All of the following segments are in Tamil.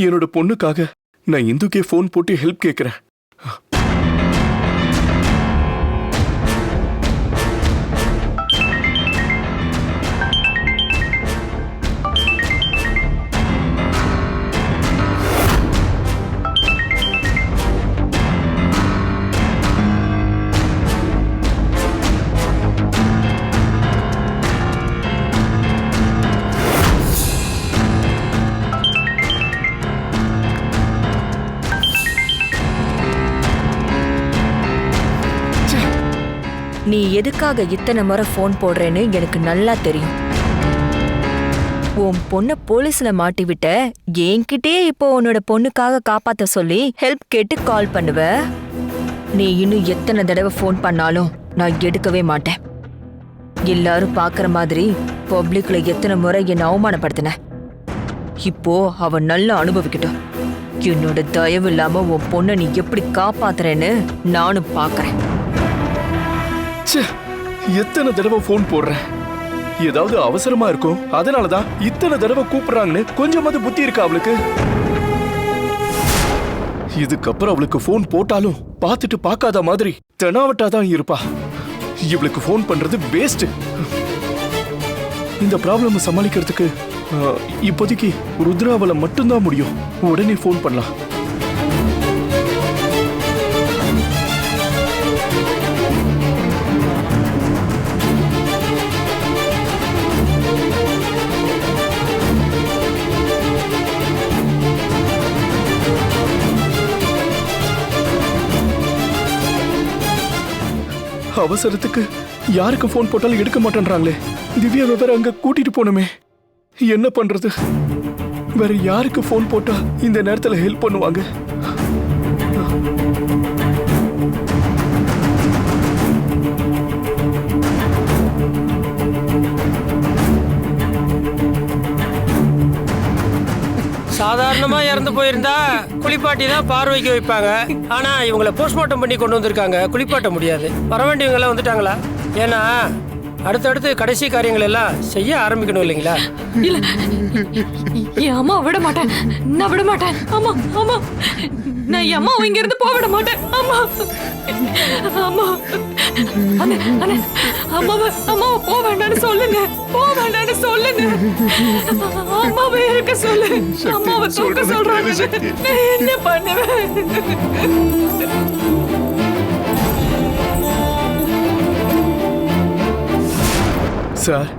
என்னோட பொண்ணுக்காக நான் இந்துக்கே ஃபோன் போட்டு ஹெல்ப் கேட்கிறேன். நீ எதுக்காக இத்தனை முறை போன் போடுறேன்னு எனக்கு நல்லா தெரியும். உன் பொண்ண போலீஸ்ல மாட்டி விட்ட, என்கிட்டயே இப்போ உன்னோட பொண்ணுக்காக காப்பாத்த சொல்லி ஹெல்ப் கேட்டு கால் பண்ணுவ. நீ இன்னும் எத்தனை தடவை போன் பண்ணாலும் நான் எடுக்கவே மாட்டேன். எல்லாரும் பாக்குற மாதிரி பப்ளிக்ல எத்தனை முறை என்ன அவமானப்படுத்தின. இப்போ அவ நல்லா அனுபவிக்கட்டும். என்னோட தயவு இல்லாம உன் பொண்ணை நீ எப்படி காப்பாத்துறேன்னு நானும் பாக்குறேன். எத்தனை தடவை போன் போடுறேன்? ஏதாவது அவசரமா இருக்கும், அதனாலதான் இத்தனை தடவை கூப்பிடுறாங்கன்னு கொஞ்சமாவது புத்தி இருக்கா அவளுக்கு? இதுக்கப்புறம் அவளுக்கு போன் போட்டாலும் பார்த்துட்டு பார்க்காத மாதிரி தெனாவட்டாதான் இருப்பா. இவளுக்கு போன் பண்றது வேஸ்ட். இந்த ப்ராப்ளம் சமாளிக்கிறதுக்கு இப்போதைக்கு ருத்ராவல மட்டும்தான் முடியும். உடனே போன் பண்ணலாம். அவசரத்துக்கு யாருக்கு போன் போட்டாலும் எடுக்க மாட்டேன்றாங்களே. திவ்யாவை வேற அங்க கூட்டிட்டு போனமே, என்ன பண்றது? வேற யாருக்கு போன் போட்டா இந்த நேரத்துல ஹெல்ப் பண்ணுவாங்க? சாதாரணமா இறந்து போயிருந்தா குளிப்பாட்டி தான் பார்வைக்கு வைப்பாங்க. ஆனா இவங்களை போஸ்ட்மார்ட்டம் பண்ணி கொண்டு வந்திருக்காங்க, குளிப்பாட்ட முடியாது. வர வேண்டியவங்க எல்லாம் வந்துட்டாங்களா? ஏன்னா அடுத்தடுத்து கடைசி காரியங்கள் எல்லாம் செய்ய ஆரம்பிக்கணும் இல்லைங்களா? இல்ல, என் அம்மா விட மாட்டேன், நான் விட மாட்டேன். ஆமா ஆமா, நான் என் அம்மா இங்க இருந்து போக விட மாட்டேன். ஆமா ஆமா, அம்மாவை போக வேண்டாம்னு சொல்லுங்க, போக வேண்டாம்னு சொல்லுங்க. அம்மாவை இருக்க சொல்லு, அம்மாவை தூக்க சொல்றாங்க. நான் என்ன பண்ணுவேன்? சார்,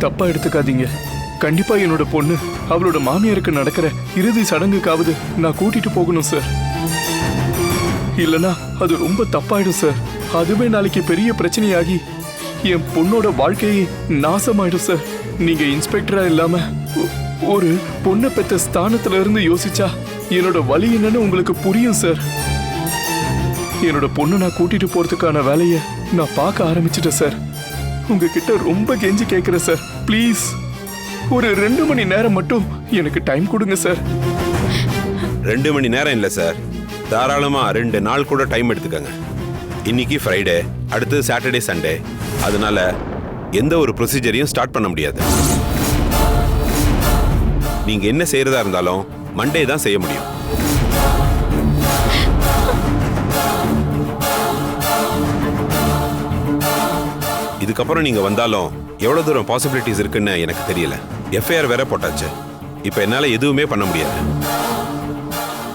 தப்பா எடுத்துக்காதீங்க. கண்டிப்பா என்னோட பொண்ணு அவளோட மாமியாருக்கு நடக்கிற இறுதி சடங்குக்காவது நான் கூட்டிட்டு போகணும் சார். இல்லனா அது ரொம்ப தப்பாயிடும் சார். அதுவே நாளைக்கு பெரிய பிரச்சனையாகி என் பொண்ணோட வாழ்க்கையே நாசமாயிடும் சார். நீங்க இன்ஸ்பெக்டரா இல்லாம ஒரு பொண்ணை பெற்ற ஸ்தானத்துல இருந்து யோசிச்சா என்னோட வலி என்னன்னு உங்களுக்கு புரியும் சார். என்னோட பொண்ணு நான் கூட்டிட்டு போறதுக்கான வேலையை நான் பார்க்க ஆரம்பிச்சிட்டேன் சார். உங்ககிட்ட ரொம்ப கெஞ்சி கேட்கிறேன் சார், ப்ளீஸ் ஒரு 2 மணி நேரம் மட்டும் எனக்கு டைம் கொடுங்க சார். 2 மணி நேரம் இல்லை சார், தாராளமா 2 நாள் கூட டைம் எடுத்துக்கங்க. இன்னைக்கு ஃப்ரைடே, அடுத்து சாட்டர்டே சண்டே, அதனால எந்த ஒரு ப்ரொசீஜரையும் ஸ்டார்ட் பண்ண முடியாது. நீங்க என்ன செய்யறதா இருந்தாலும் மண்டே தான் செய்ய முடியும். இதுக்கப்புறம் நீங்க வந்தாலும் எவ்வளவு தூரம் பாசிபிலிட்டிஸ் இருக்குன்னு எனக்கு தெரியல. எஃப்ஐஆர் வேற போட்டாச்சு. இப்ப என்னால எதுவுமே பண்ண முடியாது.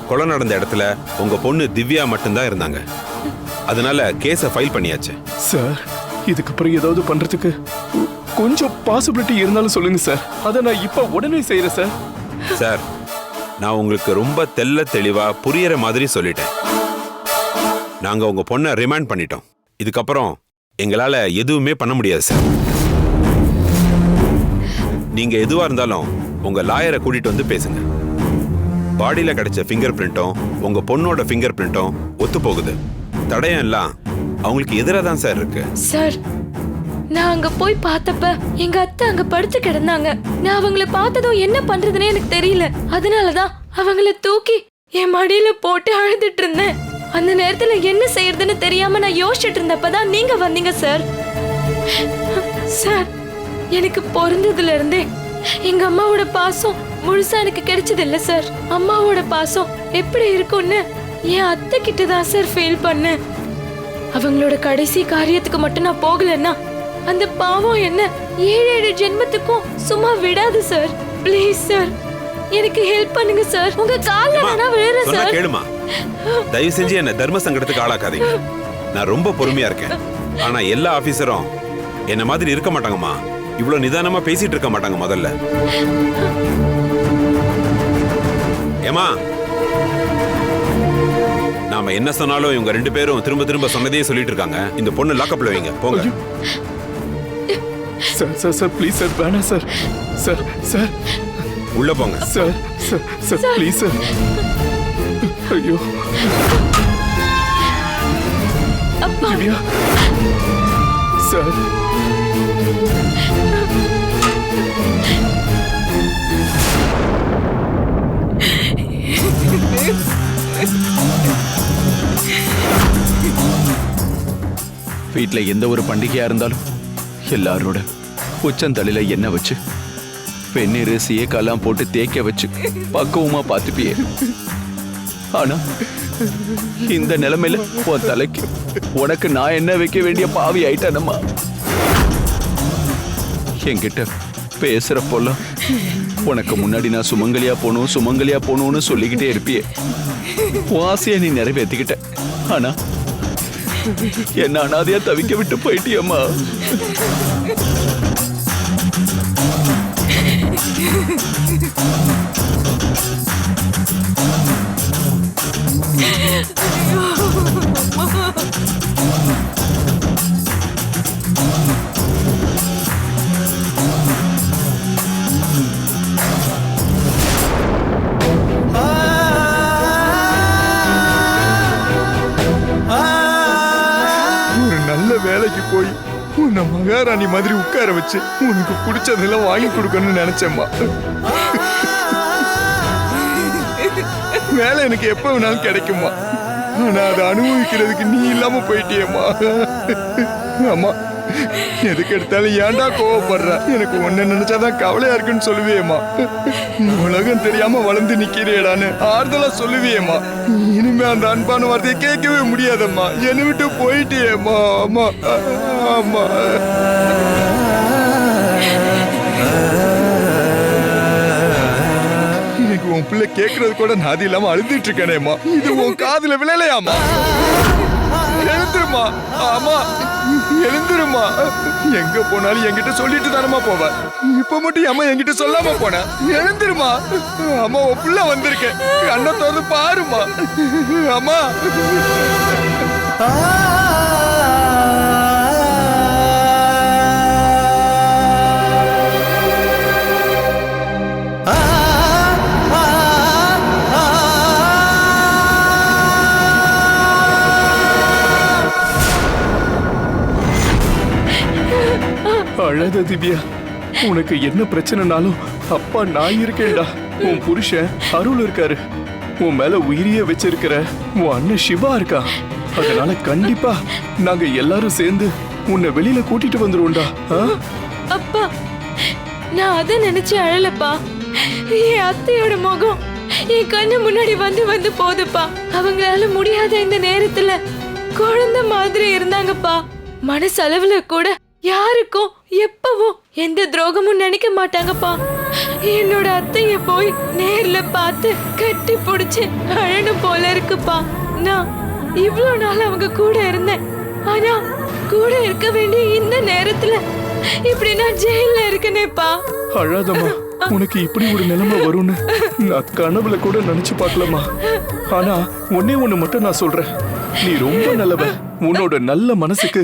கொலை நடந்த இடத்துல உங்க பொண்ணு திவ்யா மட்டும்தான் இருந்தாங்க. அதனால கேஸை ஃபைல் பண்ணியாச்சு. சார், இதுக்கப்புறம் ஏதாவது பண்றதுக்கு கொஞ்சம் பாசிபிலிட்டி இருந்தாலும் சொல்லுங்க சார். அதை நான் இப்ப உடனே செய்யறேன் சார். சார், நான் உங்களுக்கு ரொம்ப தெள்ள தெளிவா புரியற மாதிரி சொல்லிட்டேன். நாங்க உங்க பொண்ணை ரிமாண்ட் பண்ணிட்டோம். இதுக்கப்புறம் எங்களால எதுவுமே பண்ண முடியாது சார். நீங்க எதுவா இருந்தாலும் உங்க லாயரை கூட்டிட்டு வந்து பேசுங்க. பாடியில கிடைச்ச ஃபிங்கர் பிரிண்ட்டும் உங்க பொண்ணோட ஃபிங்கர் பிரிண்ட்டும் ஒத்து போகுது. தடயம் எல்லாம் அவங்களுக்கு எதிராக தான் சார் இருக்கு. சார், நான் அங்க போய் பார்த்தப்ப எங்க அத்தை அங்க படுத்து கிடந்தாங்க. நான் அவங்கள பார்த்ததும் என்ன பண்றதுன்னு எனக்கு தெரியல. அதனாலதான் அவங்கள தூக்கி என் மடியில போட்டு அழுதுட்டு இருந்தேன். அந்த நேரத்துல என்ன செய்யறதுன்னு தெரியாம நான் யோசிச்சுட்டு இருந்தப்பதான் நீங்க வந்தீங்க சார். சார், எனக்கு பிறந்ததுல இருந்தே எங்க அம்மாவோட பாசம் முழுசா எனக்கு கிடைச்சது இல்ல சார். அம்மாவோட பாசம் எப்படி இருக்கும்னு என் அத்தை கிட்ட தான் சார் ஃபீல் பண்ணேன். அவங்களோட கடைசி காரியத்துக்கு மட்டும் நான் போகலன்னா அந்த பாவம் என்ன 7 ஜென்மத்துக்கும் சும்மா விடாது சார். ப்ளீஸ் சார், எனக்கு ஹெல்ப் பண்ணுங்க சார். உங்க கால்ல நான் விழுறேன் சொன்னா சார். கேளுமா, தயவு செஞ்சு என்ன தர்ம சங்கடத்துக்கு ஆளாக்காதீங்க. நான் ரொம்ப பொறுமையா இருக்கேன். ஆனா எல்லா ஆபீசரும் என்ன மாதிரி இருக்க மாட்டாங்கம்மா. இவ்வளவு நிதானமா பேசிட்டு இருக்க மாட்டாங்க முதல்ல. ஏமா, நாம என்ன சொன்னாலும் இவங்க 2 பேரும் திரும்ப திரும்ப சொன்னதே சொல்லிட்டு இருக்காங்க. இந்த பொண்ணு லாக்கப்ல வைங்க, போங்க. Sir sir sir please sir, வேணாம் சார். சார் சார் உள்ள போங்க. Sir sir sir please sir. ஐயோ அப்பா, திவ்யா சார். வீட்ல எந்த ஒரு பண்டிகையா இருந்தாலும் எல்லாரோட உச்சந்தலையில எண்ணெய் வச்சு வெந்நீர் சீயக்காலாம் போட்டு தேய்க்க வச்சு பக்குவமா பார்த்துப்பியே. ஆனா இந்த நிலைமையில உன் தலைக்கு உனக்கு நான் என்ன வைக்க வேண்டிய பாவி ஆயிட்டானம்மா. என்கிட்ட பேசுறப்போலாம் உனக்கு முன்னாடி நான் சுமங்கலியா போகணும்னு சொல்லிக்கிட்டே இருப்பியே. உன் ஆசையை நீ நிறைவேற்றிக்கிட்ட. ஆனா என்ன அனாதையா தவிக்க விட்டு போயிட்டியம்மா. ஒரு நல்ல வேலைக்கு போய் உன்னை மகாராணி மாதிரி உட்கார வச்சு உனக்கு பிடிச்சதெல்லாம் வாங்கி கொடுக்கணும்னு நினைச்சேம்மா. வேலை எனக்கு எப்ப வேணாலும் கிடைக்குமா. ஆனா அதை அனுபவிக்கிறதுக்கு நீ இல்லாம போயிட்டியேம்மா. அம்மா, எதுக்கு எடுத்தாலும் ஏன்டா கோவப்படுற? எனக்கு ஒண்ணு நினைச்சாதான் கவலையா இருக்குன்னு சொல்லுவியேம்மா. உலகம் தெரியாம வளர்ந்து நிக்கிறேடான்னு ஆறுதலா சொல்லுவியேம்மா. இனிமே அந்த அன்பான வார்த்தையை கேட்கவே முடியாதம்மா. என்னை விட்டு போயிட்டியேம்மா. அம்மா அம்மா. இன்னைக்கு உன் பிள்ளை கேட்கறது கூட நாதி இல்லாம அழுதுட்டு இருக்கேனேம்மா. இது உன் காதுல விழலையாமா? எழுந்துருமா. ஆமா எழுந்துருமா. எங்க போனாலும் என்கிட்ட சொல்லிட்டு தானமா போவ. இப்ப மட்டும் அம்மா என்கிட்ட சொல்லாம போன. எழுந்துருமா. அம்மா உன் புள்ள வந்திருக்கேன், கண்ணை திறந்து பாருமா. அம்மா. அழாத திவ்யா. உனக்கு என்ன பிரச்சனைனாலும் அப்பா நான் இருக்கேன்டா. உன் புருஷன் அருள் இருக்காரு. உன் மேல உயிரிய வச்சிருக்கிற உன் அண்ணன் சிவா இருக்கா. அதனால கண்டிப்பா நாங்க எல்லாரும் சேர்ந்து உன்னை வெளியில கூட்டிட்டு வந்துருவோம்டா. அப்பா, நான் அதை நினைச்சு அழலப்பா. என் அத்தையோட முகம் என் கண்ணு முன்னாடி வந்து போதுப்பா. அவங்களால முடியாத இந்த நேரத்துல குழந்தை மாதிரி இருந்தாங்கப்பா. மனசளவுல கூட யாருக்கும் எப்பவும் எந்த துரோகமும் நினைக்க மாட்டாங்கப்பா. என்னோட அத்தைய போய் நேர்ல பார்த்து கட்டி பிடிச்சு அழணும் போல இருக்குப்பா. நான் இவ்வளவு நாள் அவங்க கூட இருந்தேன். ஆனா கூட இருக்க வேண்டிய இந்த நேரத்துல இப்படி நான் ஜெயில இருக்கனேப்பா. அழாதம்மா. உனக்கு இப்படி ஒரு நிலைமை வரும்னு நான் கனவுல கூட நினைச்சு பார்க்கலாமா. ஆனா ஒன்னே ஒண்ணு மட்டும் நான் சொல்றேன். நீ ரொம்ப நல்லவ. உன்னோட நல்ல மனசுக்கு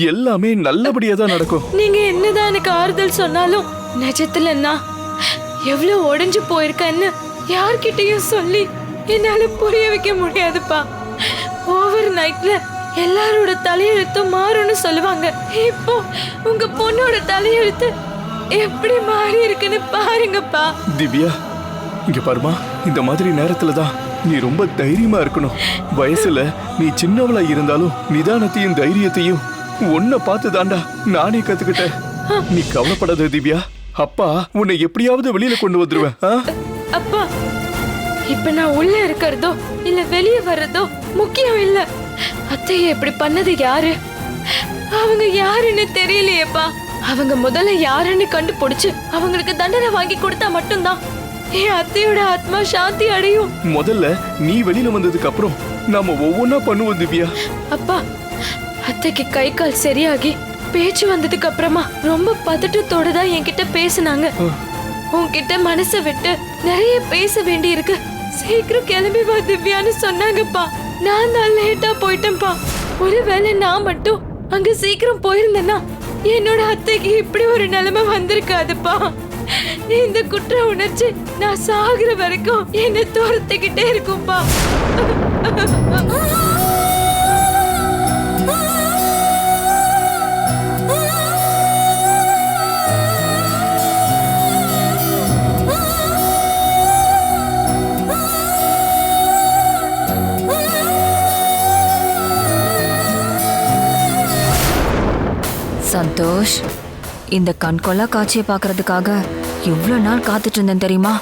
எல்லாமே நல்லபடியா தான் நடக்கும். நீங்க என்னதான் எனக்கு ஆறுதல் சொன்னாலும் நிஜத்துல நான் எவ்வளவு உடைஞ்சு போயிருக்கேன்னு யார்கிட்டயும் சொல்லி என்னால புரிய வைக்க முடியாதுப்பா. ஓவர் நைட்ல எல்லாரோட தலையெழுத்தும் மாறும்னு சொல்லுவாங்க. இப்போ உங்க பொண்ணோட தலையெழுத்து எப்படி மாறி இருக்குன்னு பாருங்கப்பா. திவ்யா, இங்க பாருமா. இந்த மாதிரி நேரத்துலதான் நீ ரொம்ப தைரியமா இருக்கணும். வயசுல நீ சின்னவளா இருந்தாலும் நிதானத்தையும் தைரியத்தையும் உன்னை பார்த்து தாண்டா நானே கத்துக்கிட்டேன். நீ கவலைப்படாத திவ்யா. அப்பா உன்னை எப்படியாவது வெளியில கொண்டு வந்துருவேன். ஆ? அப்பா இப்ப நான் உள்ள இருக்கிறதோ இல்ல வெளியே வர்றதோ முக்கியம் இல்ல. அத்தைய இப்படி பண்ணது யாரு? அவங்க யாருன்னு தெரியலையேப்பா. அவங்க முதல்ல யாருன்னு கண்டுபிடிச்சு அவங்களுக்கு தண்டனை வாங்கி கொடுத்தா மட்டும்தான் என் அத்தையோட ஆத்மா சாந்தி அடையும். முதல்ல நீ வெளியில வந்ததுக்கு அப்புறம் நாம ஒவ்வொன்னா பண்ணுவோம் திவ்யா. அப்பா அத்தைக்கு கை கால் சரியாகி பேச்சு வந்ததுக்கு அப்புறமா ரொம்ப பதட்டத்தோட தான் என்கிட்ட பேசினாங்க. உன்கிட்ட மனசை விட்டு நிறைய பேச வேண்டி இருக்கு, சீக்கிரம் கிளம்பி வா திவ்யான்னு சொன்னாங்கப்பா. நான் தான் லேட்டா போயிட்டேன்ப்பா. ஒருவேளை நான் மட்டும் அங்க சீக்கிரம் போயிருந்தேன்னா என்னோட அத்தைக்கு இப்படி ஒரு நிலைமை வந்திருக்காதுப்பா. இந்த குற்ற உணர்ச்சி நான் சாகுற வரைக்கும் என்ன துரத்திக்கிட்டே இருக்கும்பா. சந்தோஷ், இந்த கண்கொள்ளா காட்சியை பார்க்கறதுக்காக இவ்வளோ நாள் காத்துட்டு இருந்தேன் தெரியுமா?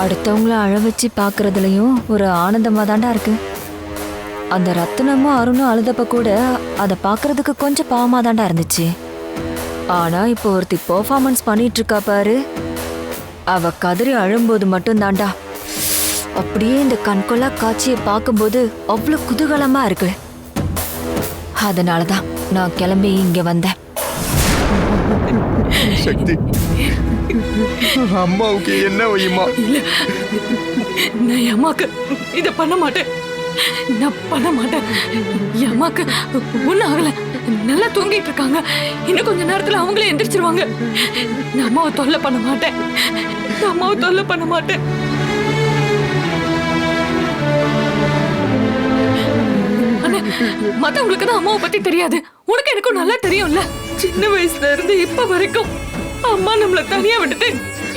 அடுத்தவங்கள அழ வச்சு பார்க்கறதுலயும் ஒரு ஆனந்தமா தாண்டா இருக்கு. அந்த ரத்தினமும் அருணும் அழுதப்ப கூட அதை பார்க்கறதுக்கு கொஞ்சம் பாவமா தாண்டா இருந்துச்சு. ஆனா இப்போ ஒருத்தி பெர்ஃபார்மன்ஸ் பண்ணிட்டு இருக்கா பாரு, அவ கதறி அழும்போது மட்டும் தாண்டா அப்படியே இந்த கண்கொள்ளா காட்சியை பார்க்கும்போது அவ்வளோ குதூகலமா இருக்கு. அதனாலதான் நான் கிளம்பி இங்க வந்தேன். சக்தி, அம்மாவுக்கு என்ன வையுமா? நான் அம்மாக்கு இத பண்ண மாட்டேன். நான் பண்ண மாட்டேன். அம்மாக்கு ஒன்னும் ஆகல, நல்லா தூங்கிட்டு இருக்காங்க. இன்னும் கொஞ்ச நேரத்துல அவங்களே எந்திரிச்சிருவாங்க. நான் அம்மாவை தொல்லை பண்ண மாட்டேன். நான் அம்மாவை தொல்லை பண்ண மாட்டேன். மத்தவங்களுக்கு தான் அம்மாவை பத்தி தெரியாது, உனக்கு எனக்கும் நல்லா தெரியும்ல. சின்ன வயசுல இருந்து இப்ப வரைக்கும் அம்மா நம்மள தனியா விட்டுட்டு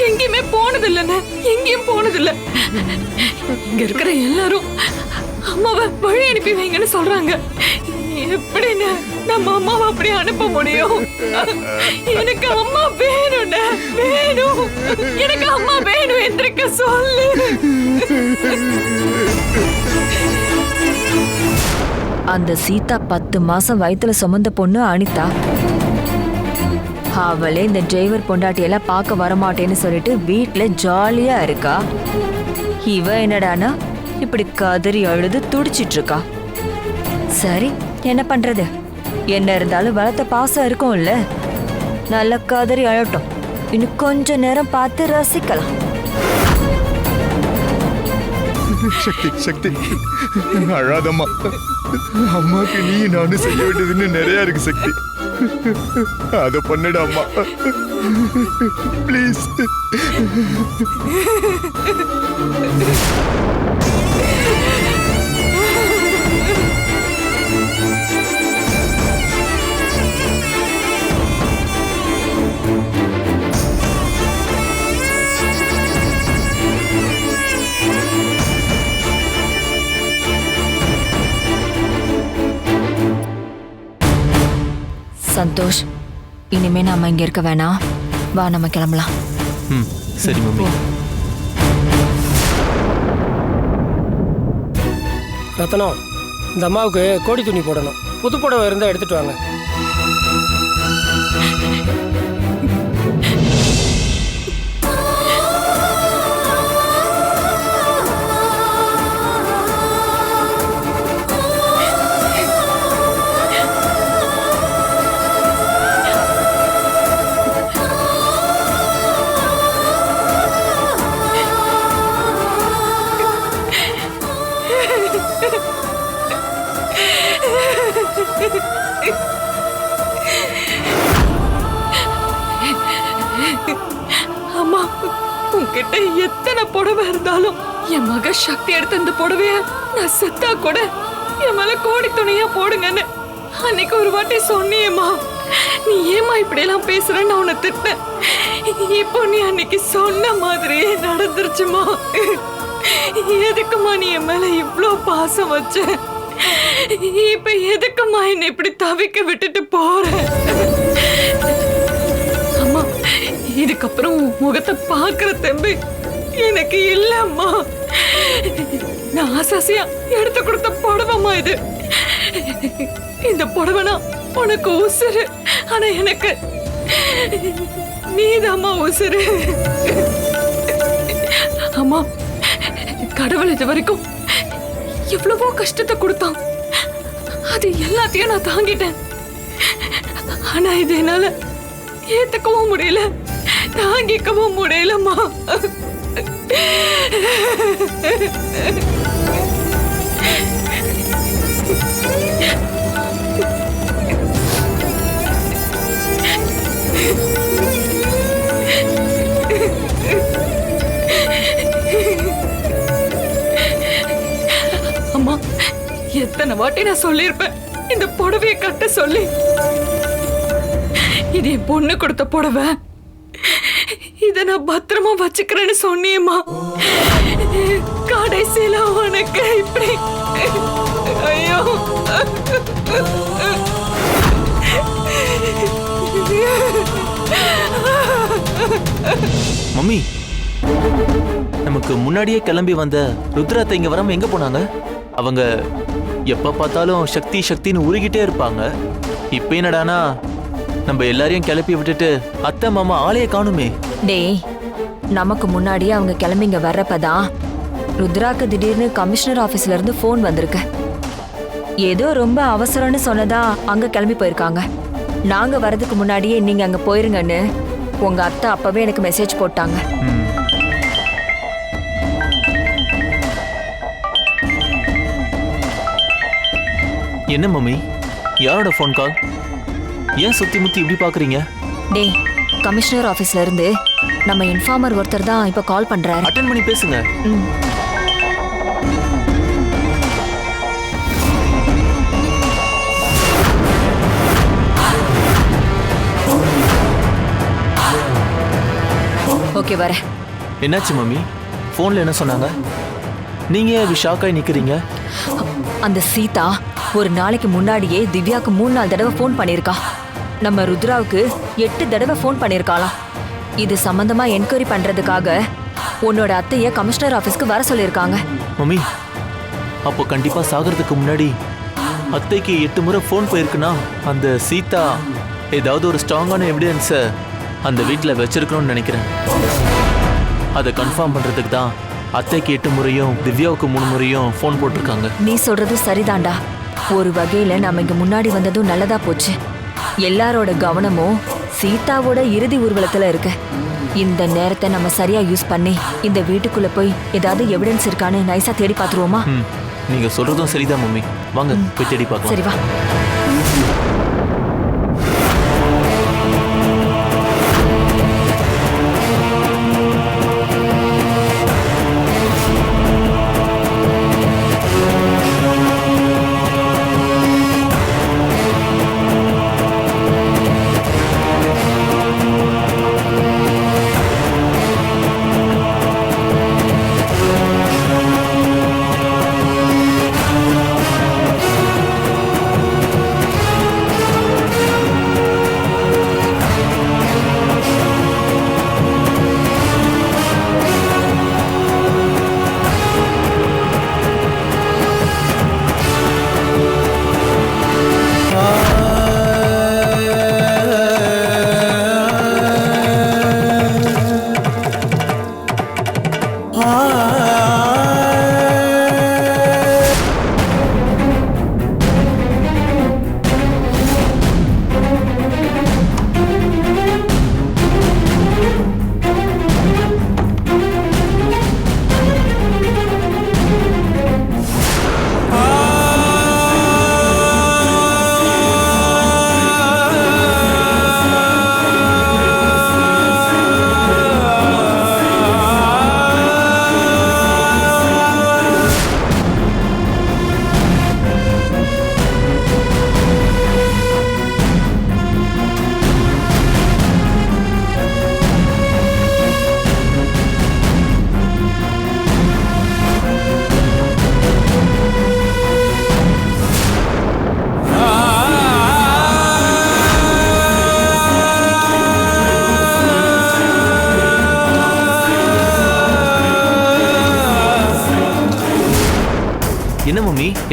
எங்கேயுமே போனது இல்லைன்னு, எங்கேயும் போனதில்ல. இங்க இருக்கிற எல்லாரும் அம்மாவை வழி அனுப்பி வைங்கன்னு சொல்றாங்க. எப்படின்னு நம்ம அம்மாவை அப்படி அனுப்ப முடியும்? எனக்கு அம்மா வேணும், வேணும், எனக்கு அம்மா வேணும் என்றிருக்க சொல்லு. அந்த சீதா 10 மாசம் வயித்துல சுமந்த பொண்ணு அனிதா. அவளே இந்த டிரைவர் பொண்டாட்டியெல்லாம் பார்க்க வரமாட்டேன்னு சொல்லிட்டு வீட்டுல ஜாலியா இருக்கா. இவ என்னடானா இப்படி கதறி அழுது துடிச்சிட்டு இருக்கா. சரி, என்ன பண்றது? என்ன இருந்தாலும் வளர்த்த பாசம் இருக்கும்ல, நல்ல கதறி அழட்டும். இன்னும் கொஞ்ச நேரம் பார்த்து ரசிக்கலாம். சக்தி, சக்தி, அழாதம்மா. அம்மாக்கு நீ நானும் செய்ய வேண்டியதுன்னு நிறைய இருக்கு சக்தி. அத பண்ணுடா அம்மா, ப்ளீஸ். சந்தோஷ், இனிமே நாம இங்க இருக்க வேணாம், வா நம்ம கிளம்பலாம். சரி மம்மி. ரத்னம், இந்த அம்மாவுக்கு கோடி துணி போடணும். புது புடவை இருந்தால் எடுத்துட்டு வாங்க. அம்மா, உன்கிட்ட எத்தனை புடவை இருந்தாலும் என் மக சக்தி எடுத்த இந்த புடவைய நான் செத்தா கூட என் மேல கோடி துணியா போடுங்கன்னு அன்னைக்கு ஒரு வாட்டி சொன்னியம்மா. நீ ஏமா இப்படி எல்லாம் பேசுறன்னு உன்னை திட்டேன். இப்போ நீ அன்னைக்கு சொன்ன மாதிரியே நடந்துருச்சுமா. எதுக்குமா நீ என் மேல இவ்ளோ பாசம் வச்ச? இப்ப எதுக்குமா என்னை இப்படி தவிக்க விட்டுட்டு போற? அம்மா, இதுக்கப்புறம் உன் முகத்தை பாக்குற தெம்பு எனக்கு இல்லம்மா. நான் ஆசாசியா எடுத்து கொடுத்த புடவைம்மா இது. இந்த புடவைனா உனக்கு உசுரு, ஆனா எனக்கு நீதாம்மா உசுரு. அம்மா, கடவுள் இது வரைக்கும் எவ்வளவோ கஷ்டத்தை கொடுத்தான். அது எல்லாத்தையும் நான் தாங்கிட்டேன். ஆனா இது என்னால ஏத்துக்கவும் முடியல, தாங்கிக்கவும் முடியலம்மா. அம்மா, எத்தனை வாட்டி நான் சொல்லியிருப்பேன் இந்த புடவையை கட்ட சொல்லி. இது என் பொண்ணு கொடுத்த புடவை, இத நான் பத்திரமா வச்சுக்கிறேன்னு சொன்னியம்மா. கடைசியில உனக்கு இப்படி. ஐயோ, மம்மி, நமக்கு முன்னாடியே கிளம்பி வந்த ருத்ராத்தை இங்க வராம எங்க போனாங்க? அவங்க எப்ப பார்த்தாலும் சக்தி சக்தின்னு உருகிட்டே இருப்பாங்க. இப்ப என்னடானா நம்ம எல்லாரையும் கிளப்பி விட்டுட்டு அத்தை மாமா ஆளையே காணுமே. டேய், நமக்கு முன்னாடியே அவங்க கிளம்பிங்க வர்றப்பதான் ருத்ராக்கு திடீர்னு கமிஷனர் ஆபீஸ்ல இருந்து போன் வந்திருக்கு. ஏதோ ரொம்ப அவசரம்னு சொன்னதா அங்க கிளம்பி போயிருக்காங்க. நாங்க வர்றதுக்கு முன்னாடியே நீங்க அங்க போயிருங்கன்னு உங்க அத்தை அப்பவே எனக்கு மெசேஜ் போட்டாங்க. என்ன மம்மி, யாரோட ஃபோன் கால்? ஏன் சுத்தி முத்தி இப்படி பாக்குறீங்க? டேய், கமிஷனர் ஆபீஸ்ல இருந்து நம்ம இன்ஃபார்மர் ஒருத்தர் தான் இப்ப கால் பண்றாரு. அட்டென்ட் பண்ணி பேசுங்க. ஓகே, வரேன். என்னாச்சு மம்மி? போன்ல என்ன சொன்னாங்க? நீங்க ஏன் ஷாக் ஆகி நிக்கிறீங்க? அந்த சீதா ஒரு நாளைக்கு முன்னாடியே திவ்யாக்கு 3-4 தடவை ஃபோன் பண்ணியிருக்கா. நம்ம ருத்ராவுக்கு 8 தடவை ஃபோன் பண்ணியிருக்காளாம். இது சம்பந்தமா என்கொயரி பண்றதுக்காக உன்னோட அத்தைய கமிஷனர் ஆபீஸ்க்கு வர சொல்லியிருக்காங்க. மம்மி, அப்போ கண்டிப்பா சாகிறதுக்கு முன்னாடி அத்தைக்கு 8 முறை ஃபோன் போயிருக்குன்னா அந்த சீதா ஏதாவது ஒரு ஸ்ட்ராங்கான எவிடன்ஸை அந்த வீட்டில் வச்சிருக்கணும்னு நினைக்கிறேன். அதை கன்ஃபார்ம் பண்றதுக்கு தான் அத்தைக்கு 8 முறையும் திவ்யாவுக்கு 3 முறையும் ஃபோன் போட்டிருக்காங்க. நீ சொல்றது சரிதான்டா. ஒரு வகையில நம்ம இங்க முன்னாடி வந்ததும் நல்லதா போச்சு. எல்லாரோட கவனமும் சீதாவோட இறுதி ஊர்வலத்துல இருக்கு. இந்த நேரத்தை நம்ம சரியா யூஸ் பண்ணி இந்த வீட்டுக்குள்ள போய் ஏதாவது எவிடன்ஸ் இருக்கான்னு நைஸா தேடி பாத்துருவோமா? நீங்க சொல்றதும் சரிதான் மம்மி. வாங்க போய் தேடி பார்க்கலாம். சரி, வா.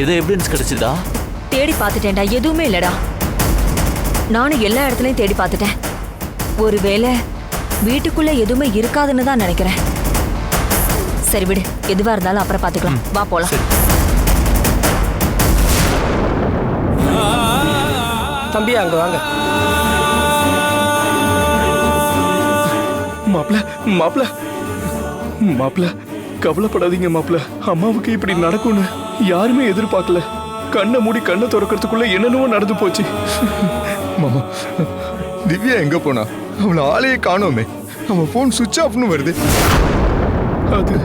ஏதோ எவிடன்ஸ் கிடைச்சதா? தேடி பார்த்துட்டேன்டா, எதுவுமே இல்லடா. நானும் எல்லா இடத்துலயும் தேடி பார்த்துட்டேன். ஒருவேளை வீட்டுக்குள்ள எதுவுமே இருக்காதுன்னு தான் நினைக்கிறேன். சரி விடு, எதுவா இருந்தாலும் அப்புறம் பார்த்துக்கலாம். வா போலாம். தம்பி அங்க வாங்க. மாப்ள மாப்ள மாப்ள கவலைப்படாதீங்க மாப்ள. அம்மாவுக்கு இப்படி நடக்கும்னு யாருமே எதிர்பார்க்கல. கண்ணை மூடி கண்ணை திறக்கிறதுக்குள்ள என்னென்னவோ நடந்து போச்சு. மாமா, திவ்யா எங்க போனா? அவளை ஆளையே காணோமே. அவன் போன் சுவிட்ச் ஆஃப்னு வருது. அது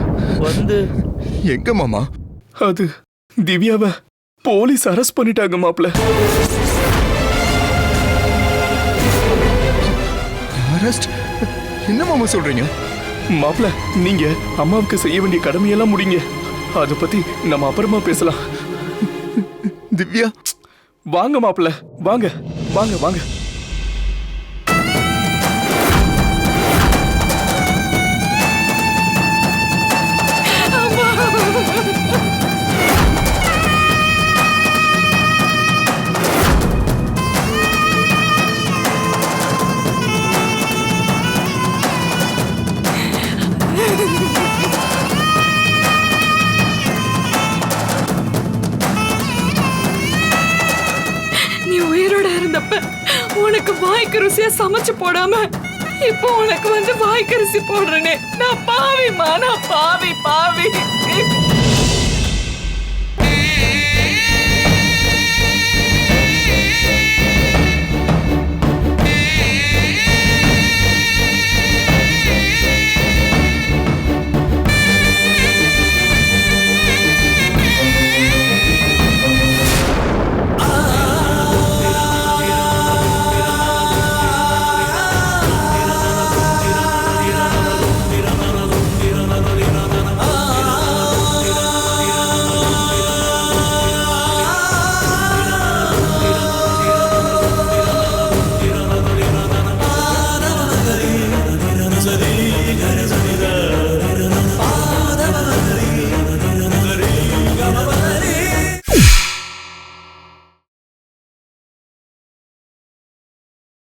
வந்து எங்க மாமா? அது திவ்யாவை போலீஸ் அரெஸ்ட் பண்ணிட்டாங்க மாப்ள. அரெஸ்ட்? என்ன மாமா சொல்றீங்க? மாப்ள, நீங்க அம்மாவுக்கு செய்ய வேண்டிய கடமையெல்லாம் முடிங்க. அதை பத்தி நம்ம அப்புறமா பேசலாம். திவ்யா வாங்க மாப்ள, வாங்க வாங்க வாங்க. நீ உயிரோட இருந்தப்ப உனக்கு வாய்க்கு ருசியா சமைச்சு போடாம இப்போ உனக்கு வந்து வாய்க்கு ருசி போடுறேனே. நான் பாவிமா, நான் பாவி பாவி. சரி